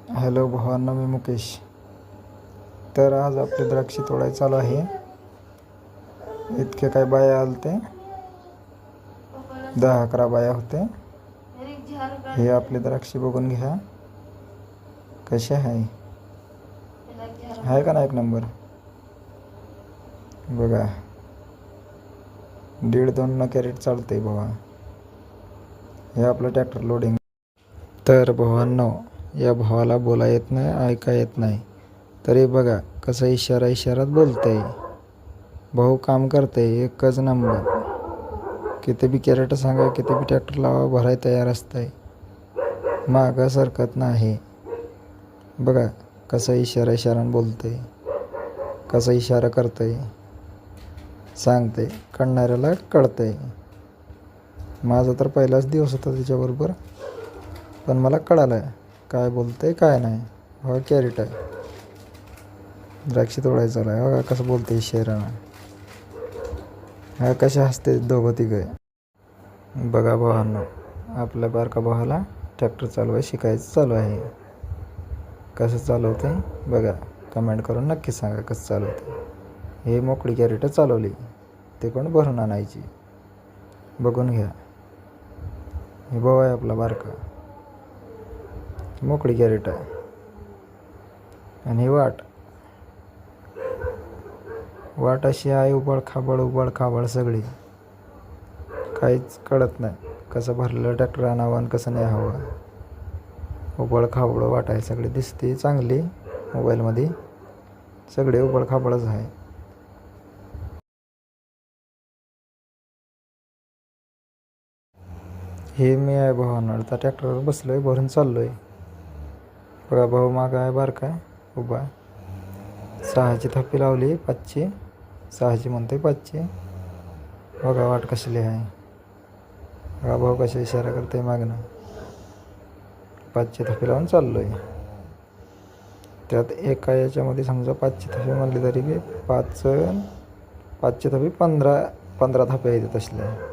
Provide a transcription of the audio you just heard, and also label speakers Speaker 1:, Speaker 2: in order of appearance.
Speaker 1: Hello भावांनो, मी मुकेश. तर आज आपले द्राक्षे तोडायला चालू आहे. इतके काय बाया आलते, 10-11 बाया होते. हे आपले द्राक्षे बघून घ्या कसे आहे का ना एक नंबर. बघा, 1.5-2 कॅरेट चालते भावा. हे आपलं ट्रॅक्टर लोडिंग. तर भावांनो, या भावाला बोला येत नाही, ऐका येत नाही, तरी बघा कसं इशारात बोलतंय. भाऊ काम करतंय एकच नंबर. किती बी कॅरेट सांगा, किती बी ट्रॅक्टर लावा, भराय तयार असतंय. मागं सरकत नाही. बघा कसं इशारानं बोलतंय, कसं इशारा करतंय, सांगते. कळणाऱ्याला कळतंय. माझा तर पहिलाच दिवस होता त्याच्याबरोबर, पण मला कळालं काय बोलतंय काय नाही. हो कॅरेट आहे, द्राक्षे तोडायचं चालू आहे. बघा कसं बोलतंय इशारानं. हा कसे हसते दोघं तिघं. बघा भावांनो, आपल्या बारका भावाला ट्रॅक्टर चालवायला शिकायचं चालू आहे. कसं चालवतंय बघा, कमेंट करून नक्की सांगा कसं चालवतंय. हे मोकळी कॅरेट चालवली, ते पण भरून आणायची. बघून घ्या. हे भाऊ आहे आपला बारका, मोकळी कॅरेट आहे. आणि ही वाट अशी आहे, उबड खाबड सगळी. काहीच कळत नाही कसं भरलेलं ट्रॅक्टर आणावं आणि कसं नाही हवं. उबड खाबड वाट आहे सगळी. दिसते चांगली मोबाईलमध्ये, सगळे उबड खाबडच आहे. हे मी आहे भावांना, आता ट्रॅक्टरवर बसलोय, भरून चाललोय. बघा भाऊ मागं आहे, बारका आहे, उभा. 6ची थप्पी लावली, 5ची. 6ची म्हणतोय 5ची. बघा वाट कसली आहे. बघा भाऊ कशा इशारा करतोय मागणं. 5ची थप्पी लावून चाललोय. त्यात एका याच्यामध्ये समजा 5ची थप्पी म्हणली तरी बी 5ची थप्पी 15 थप्प्या येतात तसल्या.